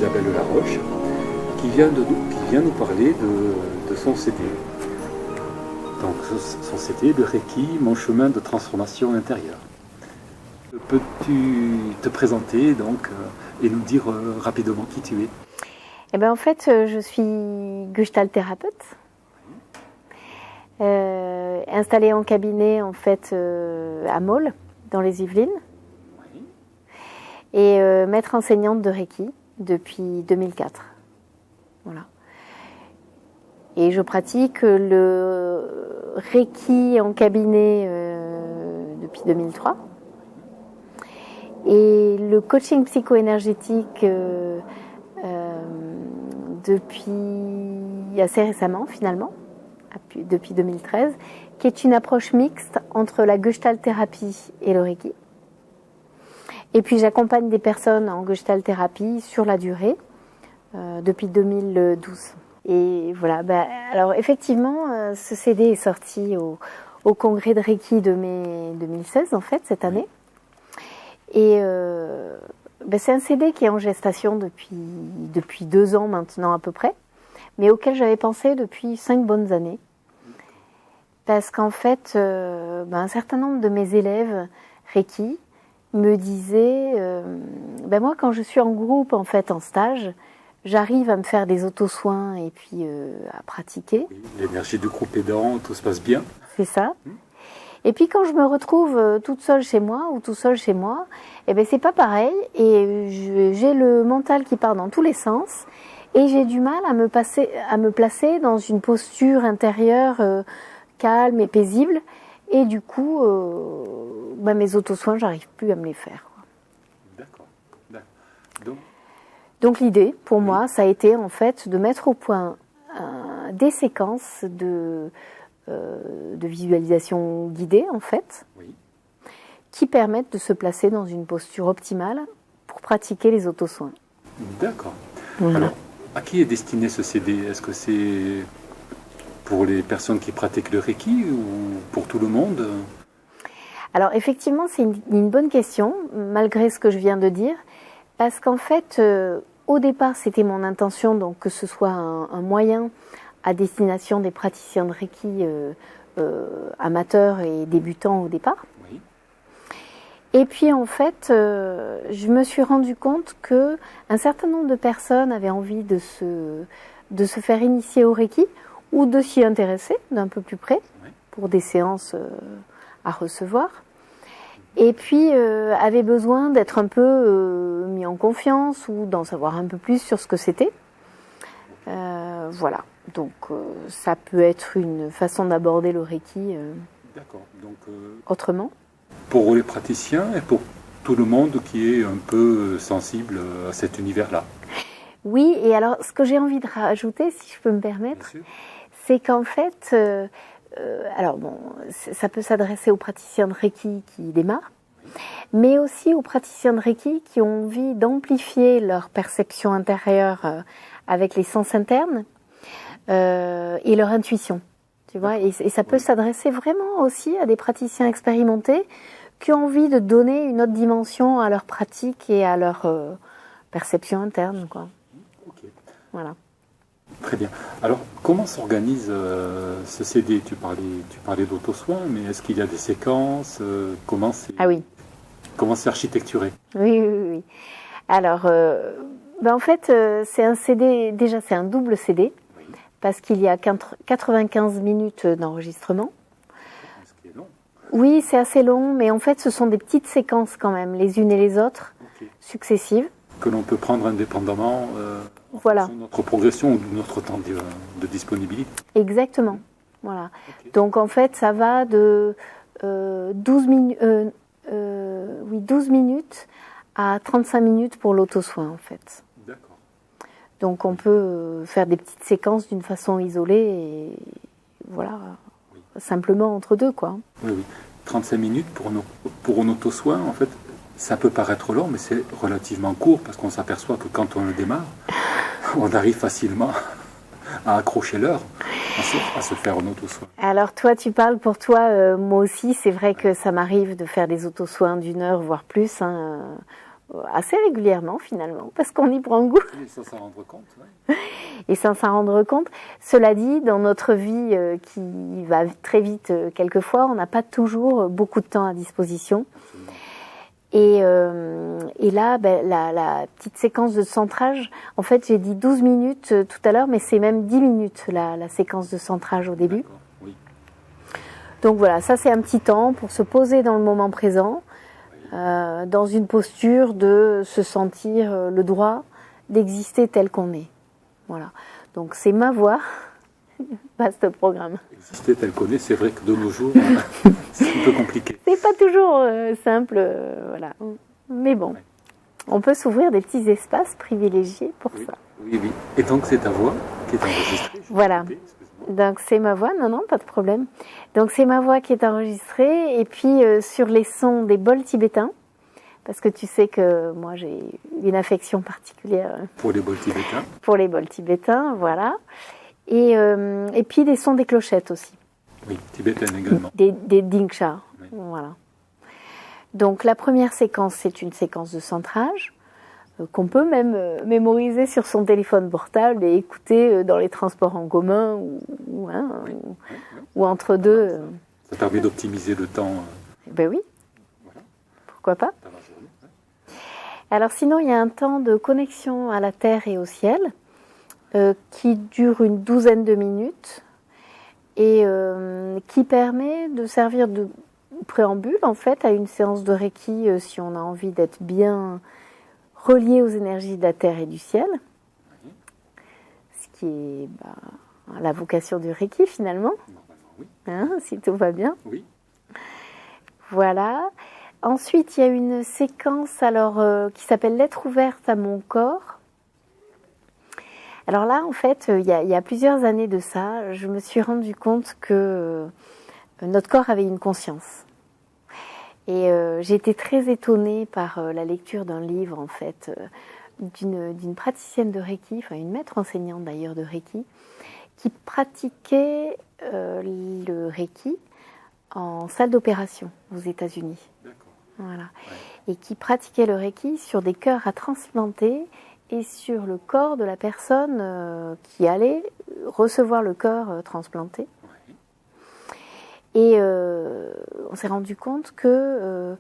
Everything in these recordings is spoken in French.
Isabelle Laroche, qui vient nous parler de son CD. Donc son CD, le Reiki, mon chemin de transformation intérieure. Peux-tu te présenter donc et nous dire rapidement qui tu es? Eh ben, en fait, je suis gestalt thérapeute, installée en cabinet en fait à Maule, dans les Yvelines, et maître enseignante de Reiki depuis 2004. Voilà. Et je pratique le Reiki en cabinet depuis 2003. Et le coaching psycho-énergétique depuis assez récemment, finalement, depuis 2013, qui est une approche mixte entre la gestalt thérapie et le Reiki. Et puis j'accompagne des personnes en gestalt thérapie sur la durée depuis 2012. Et voilà, alors effectivement, ce CD est sorti au congrès de Reiki de mai 2016, en fait, cette année. Et c'est un CD qui est en gestation depuis 2 ans maintenant à peu près, mais auquel j'avais pensé depuis 5 bonnes années. Parce qu'en fait, un certain nombre de mes élèves Reiki me disaient, moi quand je suis en groupe, en fait, en stage, j'arrive à me faire des auto-soins et puis à pratiquer. Oui, l'énergie du groupe aidant, tout se passe bien. C'est ça. Et puis quand je me retrouve toute seule chez moi ou tout seul chez moi, c'est pas pareil et j'ai le mental qui part dans tous les sens et j'ai du mal à me placer dans une posture intérieure calme et paisible et du coup mes auto-soins, j'arrive plus à me les faire. D'accord. Donc l'idée pour moi, ça a été en fait de mettre au point des séquences de visualisation guidée en fait, qui permettent de se placer dans une posture optimale pour pratiquer les auto-soins. D'accord. Voilà. Alors, à qui est destiné ce CD? Est-ce que c'est pour les personnes qui pratiquent le Reiki ou pour tout le monde? Alors effectivement, c'est une bonne question, malgré ce que je viens de dire, parce qu'en fait, au départ, c'était mon intention donc que ce soit un moyen à destination des praticiens de Reiki amateurs et débutants au départ. Oui. Et puis en fait, je me suis rendu compte que un certain nombre de personnes avaient envie de se faire initier au Reiki ou de s'y intéresser d'un peu plus près pour des séances à recevoir. Et puis avaient besoin d'être un peu mis en confiance ou d'en savoir un peu plus sur ce que c'était. Voilà. Donc ça peut être une façon d'aborder le Reiki autrement. Pour les praticiens et pour tout le monde qui est un peu sensible à cet univers-là. Oui, et alors ce que j'ai envie de rajouter, si je peux me permettre, c'est qu'en fait, ça peut s'adresser aux praticiens de Reiki qui démarrent, mais aussi aux praticiens de Reiki qui ont envie d'amplifier leur perception intérieure avec les sens internes et leur intuition. Tu vois, et ça peut s'adresser vraiment aussi à des praticiens expérimentés qui ont envie de donner une autre dimension à leur pratique et à leur perception interne, quoi. Okay. Voilà. Très bien. Alors, comment s'organise ce CD? Tu parlais d'auto-soin, mais est-ce qu'il y a des séquences? Comment c'est architecturé? Oui. Alors, en fait, c'est un CD, déjà c'est un double CD, parce qu'il y a 95 minutes d'enregistrement. Ce qui est long. Oui, c'est assez long, mais en fait, ce sont des petites séquences quand même, les unes et les autres, successives. Que l'on peut prendre indépendamment en fonction de notre progression ou de notre temps de disponibilité. Exactement. Voilà. Donc en fait, ça va de 12 minutes à 35 minutes pour l'auto-soin, en fait. D'accord. Donc on peut faire des petites séquences d'une façon isolée et voilà, simplement entre deux, quoi. Oui. 35 minutes pour un auto-soin, en fait, ça peut paraître long, mais c'est relativement court parce qu'on s'aperçoit que quand on le démarre, on arrive facilement à accrocher l'heure, à se faire un auto-soin. Alors toi, tu parles pour toi, moi aussi, c'est vrai que ça m'arrive de faire des auto-soins d'1 heure, voire plus, assez régulièrement finalement, parce qu'on y prend goût. Et sans s'en rendre compte. Ouais. Et sans s'en rendre compte. Cela dit, dans notre vie qui va très vite quelquefois, on n'a pas toujours beaucoup de temps à disposition. Absolument. Et là, la petite séquence de centrage, en fait, j'ai dit 12 minutes tout à l'heure, mais c'est même 10 minutes la séquence de centrage au début. D'accord, oui. Donc voilà, ça c'est un petit temps pour se poser dans le moment présent, dans une posture de se sentir le droit d'exister tel qu'on est. Voilà. Donc c'est ma voix, vaste programme. Exister tel qu'on est, c'est vrai que de nos jours, c'est un peu compliqué. C'est pas toujours simple, voilà. Mais bon, on peut s'ouvrir des petits espaces privilégiés pour Oui, ça. oui, oui. Et donc c'est ta voix qui est enregistrée. Voilà. Excuse-moi. Donc c'est ma voix, non, pas de problème. Donc c'est ma voix qui est enregistrée, et puis sur les sons des bols tibétains, parce que tu sais que moi j'ai une affection particulière Pour les bols tibétains. pour les bols tibétains, voilà. Et puis des sons des clochettes aussi, Oui, tibétaines également. des dingsha, Oui. voilà. Donc la première séquence, c'est une séquence de centrage qu'on peut même mémoriser sur son téléphone portable et écouter dans les transports en commun ou entre deux. Ça permet d'optimiser le temps Ben oui, voilà, pourquoi pas. dans la journée. Ouais. Alors sinon, il y a un temps de connexion à la terre et au ciel qui dure une douzaine de minutes et qui permet de servir de préambule en fait à une séance de Reiki si on a envie d'être bien relié aux énergies de la terre et du ciel, ce qui est la vocation du Reiki finalement, Normalement, oui. hein, si tout va bien. Oui. Voilà. Ensuite, il y a une séquence qui s'appelle Lettre ouverte à mon corps. Alors là, en fait, il y a plusieurs années de ça, je me suis rendu compte que notre corps avait une conscience. Et j'ai été très étonnée par la lecture d'un livre, en fait, d'une praticienne de Reiki, enfin une maître enseignante d'ailleurs de Reiki, qui pratiquait le Reiki en salle d'opération aux États-Unis. D'accord. Voilà. Ouais. Et qui pratiquait le Reiki sur des cœurs à transplanter et sur le corps de la personne qui allait recevoir le cœur transplanté. Ouais. Et on s'est rendu compte que,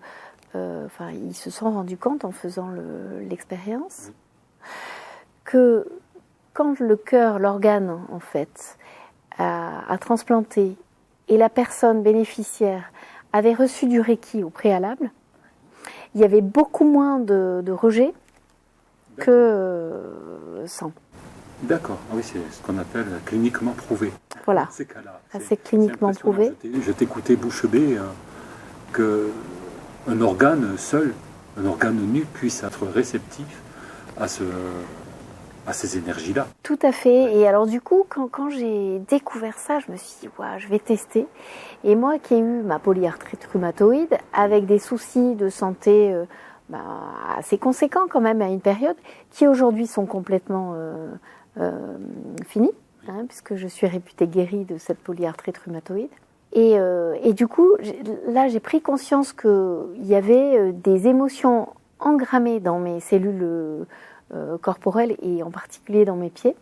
ils se sont rendus compte en faisant l'expérience, que quand le cœur, l'organe en fait, a transplanté et la personne bénéficiaire avait reçu du Reiki au préalable, il y avait beaucoup moins de rejet que sans. D'accord. Ah oui, c'est ce qu'on appelle cliniquement prouvé. Voilà. Dans ces cas-là. C'est cliniquement prouvé. Je t'écoutais bouche bée qu'un organe seul, un organe nu, puisse être réceptif à ces énergies-là. Tout à fait. Et alors du coup, quand j'ai découvert ça, je me suis dit, ouais, je vais tester. Et moi qui ai eu ma polyarthrite rhumatoïde, avec des soucis de santé assez conséquents quand même à une période, qui aujourd'hui sont complètement finis, puisque je suis réputée guérie de cette polyarthrite rhumatoïde. Et du coup, là, j'ai pris conscience qu'il y avait des émotions engrammées dans mes cellules corporelles et en particulier dans mes pieds.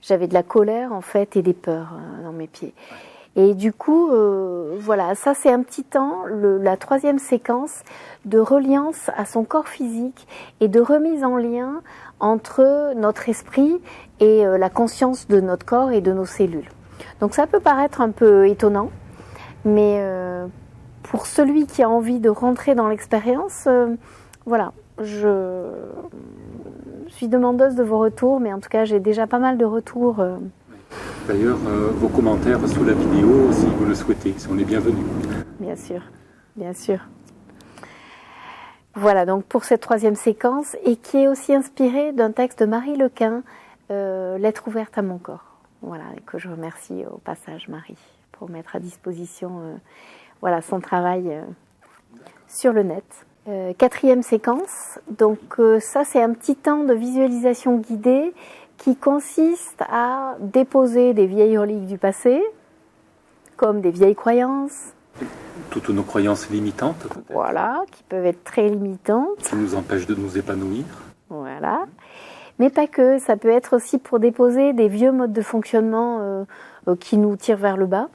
J'avais de la colère en fait et des peurs dans mes pieds. Et du coup, voilà, ça c'est un petit temps, la troisième séquence de reliance à son corps physique et de remise en lien entre notre esprit et la conscience de notre corps et de nos cellules. Donc ça peut paraître un peu étonnant, mais pour celui qui a envie de rentrer dans l'expérience, voilà, je suis demandeuse de vos retours, mais en tout cas j'ai déjà pas mal de retours. D'ailleurs, vos commentaires sous la vidéo, si vous le souhaitez, sont les bienvenus. Bien sûr, bien sûr. Voilà donc pour cette troisième séquence, et qui est aussi inspirée d'un texte de Marie Lequin, Lettre ouverte à mon corps. Voilà, et que je remercie au passage Marie pour mettre à disposition son travail sur le net. Quatrième séquence, donc ça c'est un petit temps de visualisation guidée qui consiste à déposer des vieilles reliques du passé, comme des vieilles croyances, Toutes nos croyances limitantes, peut-être. Voilà, qui peuvent être très limitantes. Qui nous empêchent de nous épanouir. Voilà. Mais pas que, ça peut être aussi pour déposer des vieux modes de fonctionnement qui nous tirent vers le bas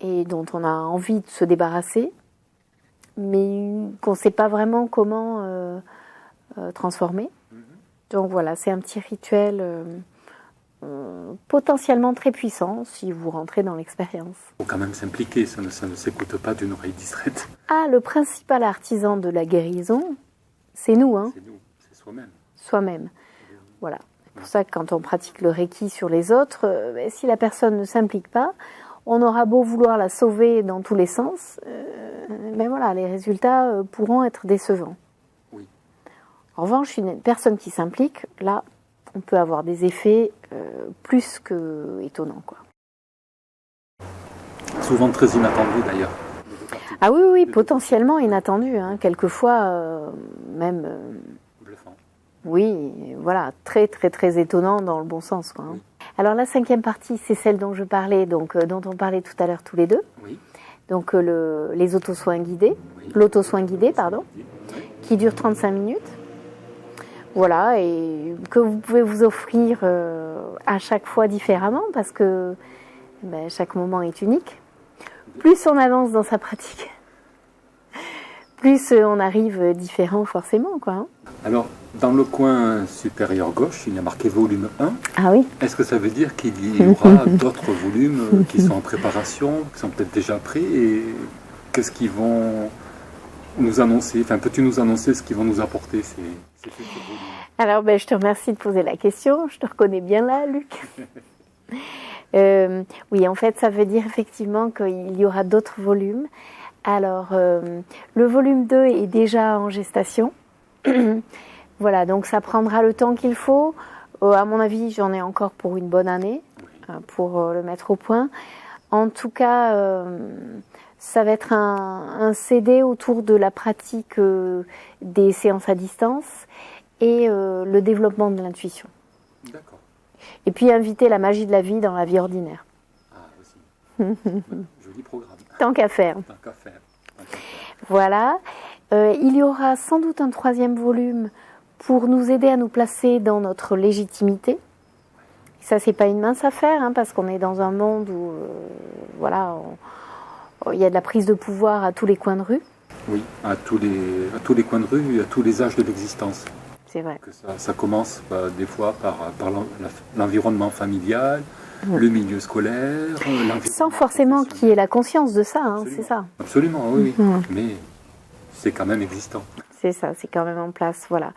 et dont on a envie de se débarrasser, mais qu'on ne sait pas vraiment comment transformer. Donc voilà, c'est un petit rituel potentiellement très puissant si vous rentrez dans l'expérience. Il faut quand même s'impliquer, ça ne s'écoute pas d'une oreille distraite. Ah, le principal artisan de la guérison, c'est nous, hein. C'est nous, c'est soi-même. Soi-même. Voilà. C'est pour ça que quand on pratique le Reiki sur les autres, si la personne ne s'implique pas, on aura beau vouloir la sauver dans tous les sens, mais voilà, les résultats pourront être décevants. Oui. En revanche, une personne qui s'implique, là, on peut avoir des effets plus que étonnants, quoi. Souvent très inattendus d'ailleurs. Ah oui, oui, potentiellement inattendus, hein, quelquefois même... Bluffant. Oui, voilà, très très très étonnant dans le bon sens, quoi, hein. Oui. Alors la 5e partie, c'est celle dont je parlais, donc dont on parlait tout à l'heure tous les deux. Oui. Donc les auto-soins guidés, Oui. l'auto-soin guidé, pardon, Oui. qui dure 35 minutes. Voilà, et que vous pouvez vous offrir à chaque fois différemment, parce que chaque moment est unique. Plus on avance dans sa pratique, plus on arrive différent forcément, quoi, hein. Alors, dans le coin supérieur gauche, il y a marqué volume 1. Ah oui. Est-ce que ça veut dire qu'il y aura d'autres volumes qui sont en préparation, qui sont peut-être déjà prêts, et qu'est-ce qu'ils vont nous annoncer? Enfin, peux-tu nous annoncer ce qu'ils vont nous apporter, ces futurs volumes? Alors, je te remercie de poser la question. Je te reconnais bien là, Luc. Oui, en fait, ça veut dire effectivement qu'il y aura d'autres volumes. Alors, le volume 2 est déjà en gestation. Voilà, donc ça prendra le temps qu'il faut. À mon avis, j'en ai encore pour une bonne année pour le mettre au point. En tout cas, ça va être un CD autour de la pratique des séances à distance et le développement de l'intuition. D'accord. Et puis inviter la magie de la vie dans la vie ordinaire. Ah, aussi. Joli programme. Tant qu'à faire. Tant qu'à faire. Voilà. Il y aura sans doute un 3e volume pour nous aider à nous placer dans notre légitimité. Ça, c'est pas une mince affaire, hein, parce qu'on est dans un monde où, il y a de la prise de pouvoir à tous les coins de rue. Oui, à tous les coins de rue, à tous les âges de l'existence. C'est vrai. Que ça commence des fois par l'environnement familial, le milieu scolaire, sans forcément qu'il y ait la conscience de ça, hein, c'est ça. Absolument, oui, mais c'est quand même existant. C'est ça, c'est quand même en place, voilà.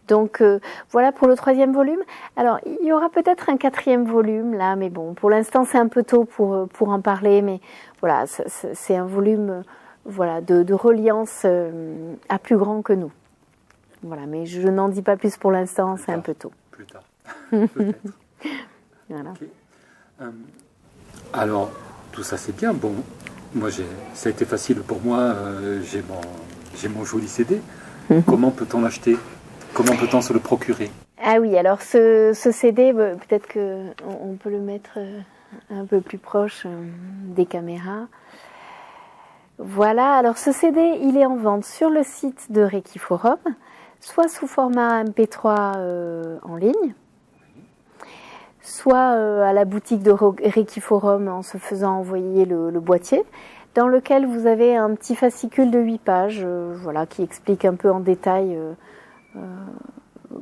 Donc voilà pour le 3e volume. Alors il y aura peut-être un 4e volume là, mais bon, pour l'instant c'est un peu tôt pour en parler, mais voilà, c'est un volume de reliance à plus grand que nous. Voilà, mais je n'en dis pas plus pour l'instant, c'est un peu tôt. Plus tard, peut-être. Voilà. Okay. Alors, tout ça c'est bien. Bon, moi ça a été facile pour moi. J'ai mon joli CD. Comment peut-on l'acheter? Comment peut-on se le procurer? Ah oui, alors ce CD, peut-être qu'on peut le mettre un peu plus proche des caméras. Voilà, alors ce CD, il est en vente sur le site de Reiki Forum, soit sous format MP3 en ligne, soit à la boutique de Reiki Forum en se faisant envoyer le boîtier, dans lequel vous avez un petit fascicule de 8 pages qui explique un peu en détail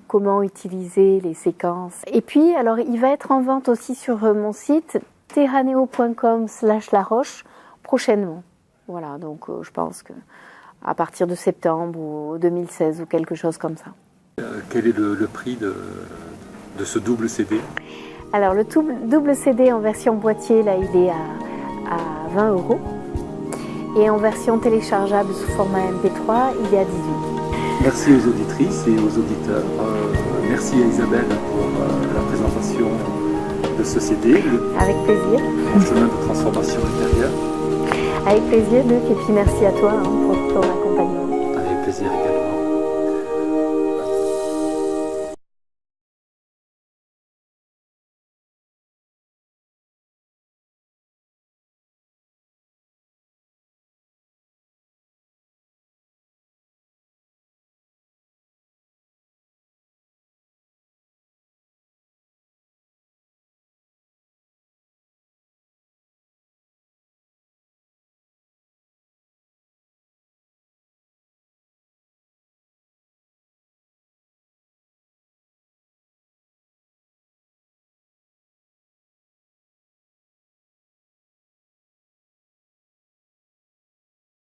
comment utiliser les séquences. Et puis, alors, il va être en vente aussi sur mon site terraneo.com/laroche prochainement. Voilà, donc je pense que à partir de septembre ou 2016 ou quelque chose comme ça. Quel est le prix de ce double CD? Alors, le double CD en version boîtier, là, il est à 20 €. Et en version téléchargeable sous format MP3, il est à 18 €. Merci aux auditrices et aux auditeurs. Merci à Isabelle pour la présentation de ce CD. Avec plaisir. Mon chemin de transformation intérieure. Avec plaisir, Luc, et puis merci à toi pour ton accompagnement. Avec plaisir également.